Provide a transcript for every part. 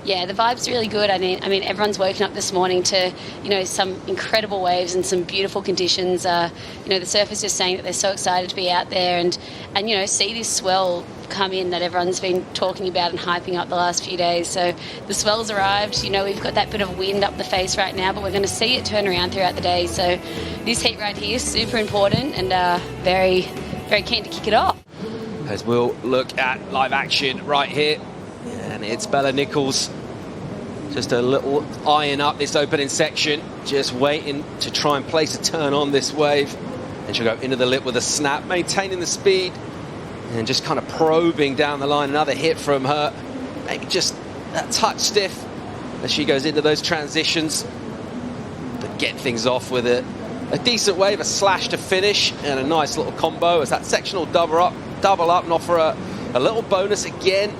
Yeah, the vibe's really good. I mean, everyone's woken up this morning to, some incredible waves and some beautiful conditions. The surfers just saying that they're so excited to be out there and see this swell come in that everyone's been talking about and hyping up the last few days. So the swell's arrived. We've got that bit of wind up the face right now, but we're going to see it turn around throughout the day. So this heat right here is super important and very, very keen to kick it off. As we'll look at live action right here. And it's I.Nichols, just a little eyeing up this opening section, just waiting to try and place a turn on this wave. And she'll go into the lip with a snap, maintaining the speed, and just kind of probing down the line. Another hit from her, maybe just that touch stiff as she goes into those transitions. But get things off with a decent wave, a slash to finish, and a nice little combo as that section will double up and offer a little bonus again.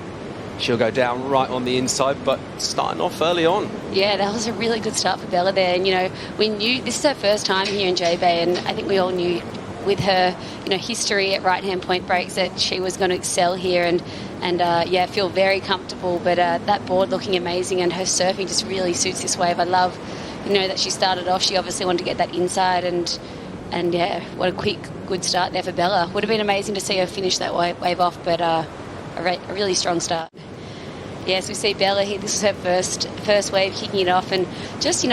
She'll go down right on the inside, but starting off early on. Yeah, that was a really good start for Bella there. And, we knew this is her first time here in J.Bay, and I think we all knew with her, history at right-hand point breaks that she was going to excel here and feel very comfortable. But that board looking amazing and her surfing just really suits this wave. I love, that she started off. She obviously wanted to get that inside and yeah, what a quick, good start there for Bella. Would have been amazing to see her finish that wave off, but a really strong start. Yes, we see Bella here. This is her first wave kicking it off and just,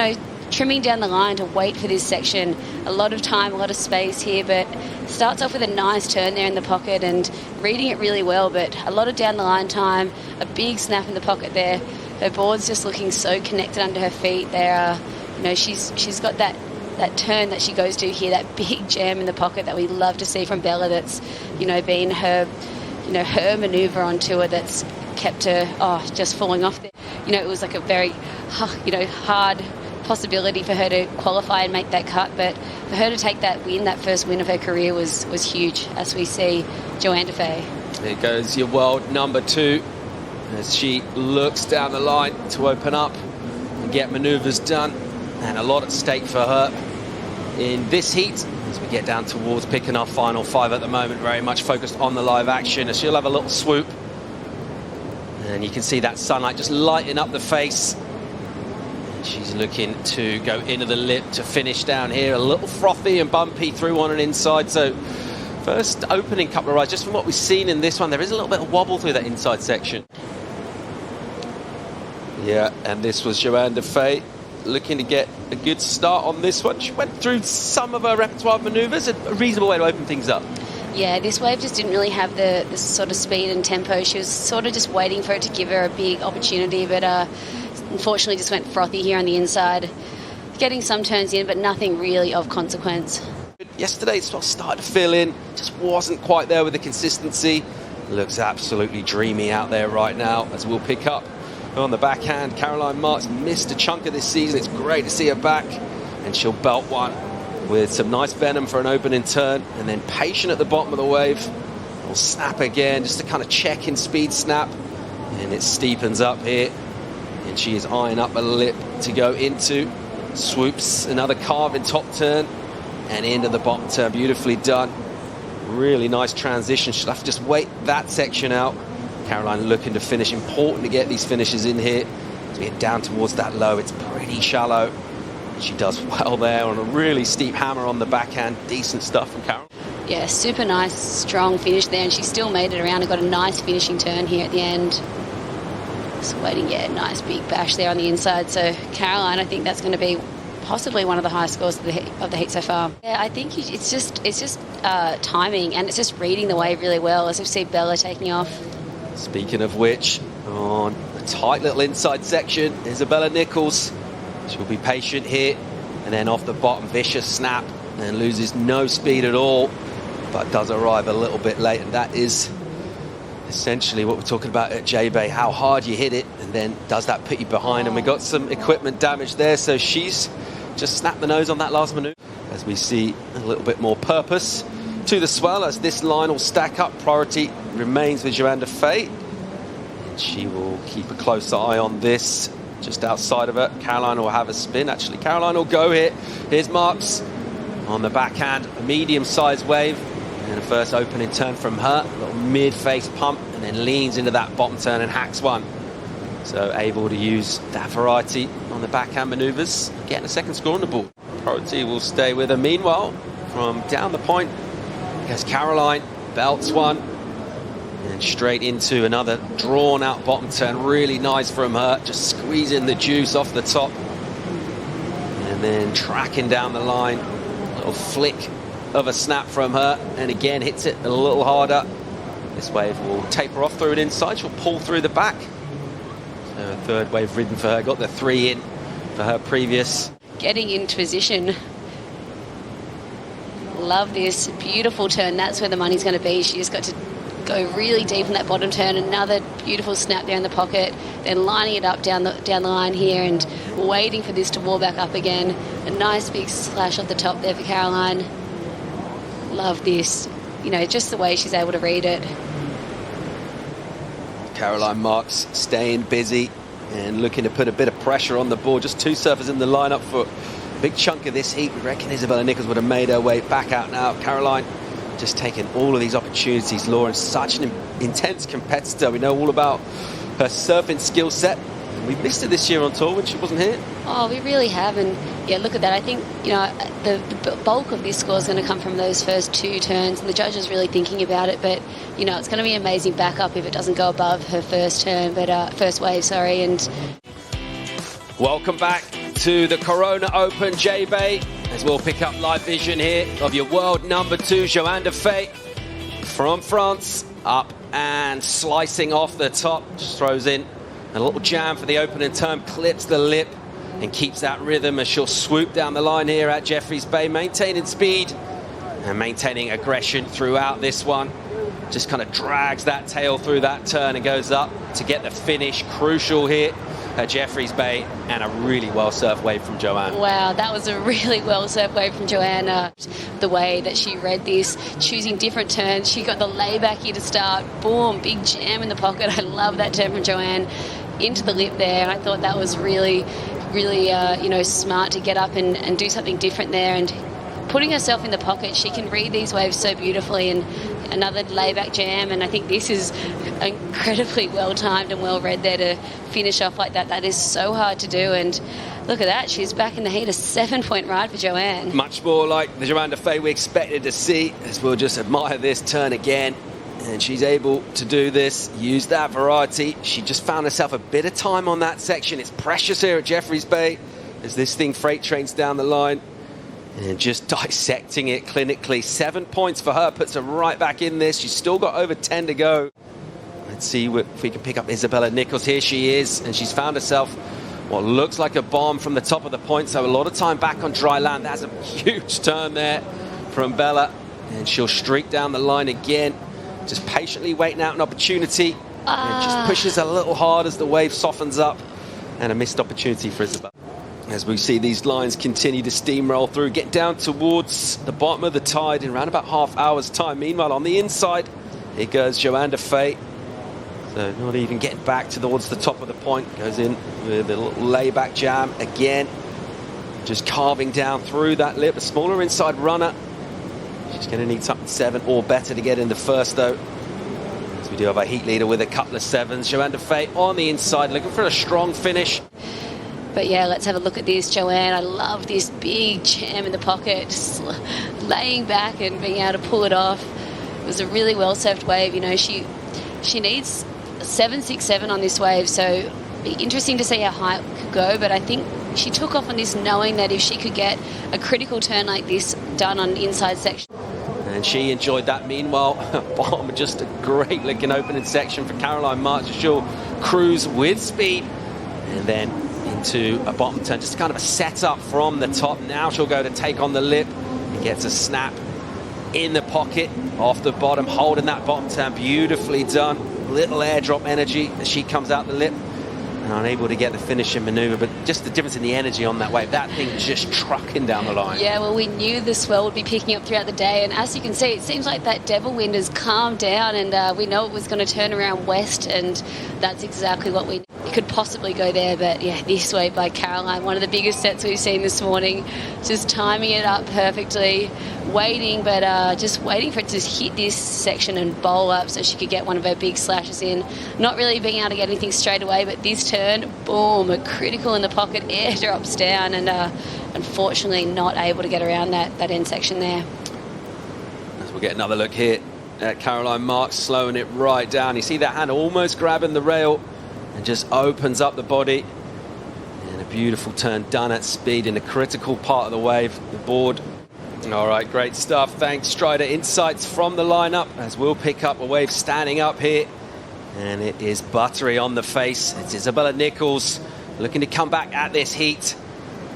trimming down the line to wait for this section. A lot of time, a lot of space here, but starts off with a nice turn there in the pocket and reading it really well, but a lot of down the line time, a big snap in the pocket there. Her board's just looking so connected under her feet. There, she's got that turn that she goes to here, that big jam in the pocket that we love to see from Bella. That's, been her, her manoeuvre on tour that's kept her, just falling off there. It was like a very, hard possibility for her to qualify and make that cut, but for her to take that win, that first win of her career was huge, as we see J.Defay. There goes your world number 2 as she looks down the line to open up and get manoeuvres done, and a lot at stake for her in this heat as we get down towards picking our final 5 at the moment, very much focused on the live action, as she'll have a little swoop and you can see that sunlight just lighting up the face. She's looking to go into the lip to finish down here. A little frothy and bumpy through on an inside. So first opening couple of rides, just from what we've seen in this one, there is a little bit of wobble through that inside section. Yeah, and this was J.Defay looking to get a good start on this one. She went through some of her repertoire of manoeuvres, a reasonable way to open things up. Yeah, this wave just didn't really have the sort of speed and tempo. She was sort of just waiting for it to give her a big opportunity, but unfortunately just went frothy here on the inside. Getting some turns in, but nothing really of consequence. Yesterday it sort of started to fill in, just wasn't quite there with the consistency. Looks absolutely dreamy out there right now, as we'll pick up on the backhand. Caroline Marks missed a chunk of this season. It's great to see her back, and she'll belt one with some nice venom for an opening turn, and then patient at the bottom of the wave. We'll snap again, just to kind of check in speed snap, and it steepens up here, and she is eyeing up a lip to go into. Swoops another carving top turn and into the bottom turn. Beautifully done. Really nice transition. She'll have to just wait that section out. Caroline looking to finish. Important to get these finishes in here. As we get down towards that low, it's pretty shallow. She does well there on a really steep hammer on the backhand. Decent stuff from Caroline. Yeah, super nice, strong finish there, and she still made it around and got a nice finishing turn here at the end. Just waiting, yeah, nice big bash there on the inside. So Caroline, I think that's going to be possibly one of the highest scores of the heat so far. Yeah, I think it's just timing, and it's just reading the wave really well, as we see Bella taking off. Speaking of which, on a tight little inside section, I.Nichols. She'll be patient here, and then off the bottom, vicious snap, and loses no speed at all, but does arrive a little bit late, and that is essentially what we're talking about at J.Bay, how hard you hit it, and then does that put you behind. And we got some equipment damage there, so she's just snapped the nose on that last manoeuvre. As we see a little bit more purpose to the swell, as this line will stack up. Priority remains with J.Defay, and she will keep a close eye on this. Just outside of her, Caroline will have a spin. Actually, Caroline will go here. Here's Marks on the backhand, a medium-sized wave, and a first opening turn from her. A little mid-face pump, and then leans into that bottom turn and hacks one. So able to use that variety on the backhand manoeuvres, getting a second score on the board. Priority will stay with her. Meanwhile, from down the point, goes Caroline, belts one, and straight into another drawn out bottom turn. Really nice from her, just squeezing the juice off the top. And then tracking down the line, a little flick of a snap from her, and again hits it a little harder. This wave will taper off through an inside, she'll pull through the back. So a third wave ridden for her, got the 3 in for her previous. Getting into position. Love this beautiful turn. That's where the money's going to be. She just got to go really deep in that bottom turn. Another beautiful snap there in the pocket. Then lining it up down the line here and waiting for this to wall back up again. A nice big slash off the top there for Caroline. Love this. You know, just the way she's able to read it. Caroline Marks staying busy and looking to put a bit of pressure on the board. Just 2 surfers in the lineup for a big chunk of this heat. We reckon Isabella Nichols would have made her way back out now. Caroline just taking all of these opportunities. Lauren's such an intense competitor. We know all about her surfing skill set. We missed her this year on tour when she wasn't here. Oh, we really have. And yeah, look at that. I think, you know, the bulk of this score is going to come from those first 2 turns, and the judges really thinking about it. But, you know, it's going to be an amazing backup if it doesn't go above her first turn, but first wave, sorry. And welcome back to the Corona Open, J.Bay, as we'll pick up live vision here of your world number 2, Johanne from France, up and slicing off the top, just throws in a little jam for the opening turn, clips the lip and keeps that rhythm as she'll swoop down the line here at Jeffreys Bay, maintaining speed and maintaining aggression throughout this one. Just kind of drags that tail through that turn and goes up to get the finish. Crucial here at Jeffreys Bay, and a really well-surfed wave from Johanne. Wow, that was a really well-surfed wave from Johanne. The way that she read this, choosing different turns. She got the layback here to start. Boom, big jam in the pocket. I love that turn from Johanne into the lip there. And I thought that was really, really, you know, smart to get up and do something different there. And putting herself in the pocket, she can read these waves so beautifully. And another layback jam, and I think this is incredibly well timed and well read there to finish off like that. That is so hard to do, and look at that, she's back in the heat. A 7-point ride for Johanne. Much more like the J.Defay we expected to see, as we'll just admire this turn again. And she's able to do this, use that variety. She just found herself a bit of time on that section. It's precious here at Jeffreys Bay as this thing freight trains down the line. And just dissecting it clinically. 7 points for her, puts her right back in this. She's still got over 10 to go. Let's see if we can pick up Isabella Nichols. Here she is, and she's found herself what looks like a bomb from the top of the point. So a lot of time back on dry land. That's a huge turn there from Bella. And she'll streak down the line again. Just patiently waiting out an opportunity. And it just pushes a little hard as the wave softens up. And a missed opportunity for Isabella. As we see these lines continue to steamroll through, get down towards the bottom of the tide in around about half hour's time. Meanwhile, on the inside, here goes J.Defay. So not even getting back towards the top of the point. Goes in with a little layback jam again. Just carving down through that lip. A smaller inside runner. She's going to need something 7 or better to get in the first, though. As we do have a heat leader with a couple of 7s. J.Defay on the inside, looking for a strong finish. But yeah, let's have a look at this, Johanne. I love this big jam in the pocket, just laying back and being able to pull it off. It was a really well-surfed wave. You know, she needs 7.67 on this wave, so it'd be interesting to see how high it could go. But I think she took off on this knowing that if she could get a critical turn like this done on the inside section. And she enjoyed that. Meanwhile, bottom, just a great-looking opening section for Caroline Marks. She'll cruise with speed and then into a bottom turn, just kind of a setup from the top. Now she'll go to take on the lip and gets a snap in the pocket off the bottom, holding that bottom turn. Beautifully done. Little airdrop energy as she comes out the lip and unable to get the finishing maneuver, but just the difference in the energy on that wave. That thing just trucking down the line. Yeah, well, we knew the swell would be picking up throughout the day, and as you can see, it seems like that devil wind has calmed down, and we know it was going to turn around west, and that's exactly what we you could possibly go there. But yeah, this wave by Caroline, one of the biggest sets we've seen this morning, just timing it up perfectly, waiting, but just waiting for it to hit this section and bowl up so she could get one of her big slashes in. Not really being able to get anything straight away, but this turn, boom, a critical in the pocket, air drops down, and unfortunately not able to get around that end section there. As we'll get another look here at Caroline Marks, slowing it right down. You see that hand almost grabbing the rail and just opens up the body. And a beautiful turn done at speed in a critical part of the wave, the board. All right, great stuff. Thanks, Strider. Insights from the lineup as we'll pick up a wave standing up here. And it is buttery on the face. It's Isabella Nichols looking to come back at this heat.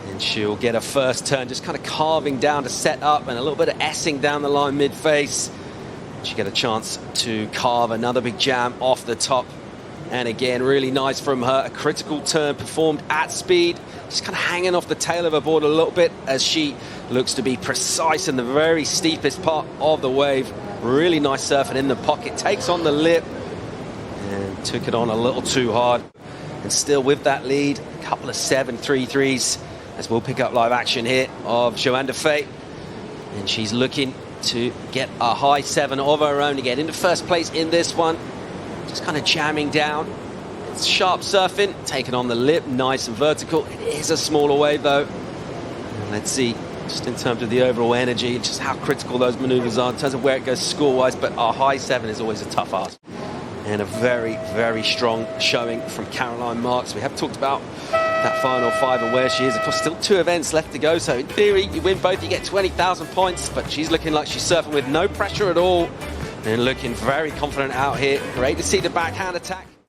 And she'll get a first turn, just kind of carving down to set up and a little bit of S-ing down the line mid-face. She get a chance to carve another big jam off the top. And again, really nice from her. A critical turn performed at speed. Just kind of hanging off the tail of her board a little bit as she looks to be precise in the very steepest part of the wave. Really nice surfing in the pocket. Takes on the lip and took it on a little too hard. And still with that lead, a couple of 7-3-3s as we'll pick up live action here of J.Defay. And she's looking to get a high 7 of her own to get into first place in this one. Just kind of jamming down. It's sharp surfing, taking on the lip, nice and vertical. It is a smaller wave though. And let's see, just in terms of the overall energy, just how critical those maneuvers are in terms of where it goes score-wise, but our high 7 is always a tough ask. And a very, very strong showing from Caroline Marks. We have talked about that final 5 and where she is. Of course, still 2 events left to go, so in theory, you win both, you get 20,000 points, but she's looking like she's surfing with no pressure at all and looking very confident out here. Great to see the backhand attack.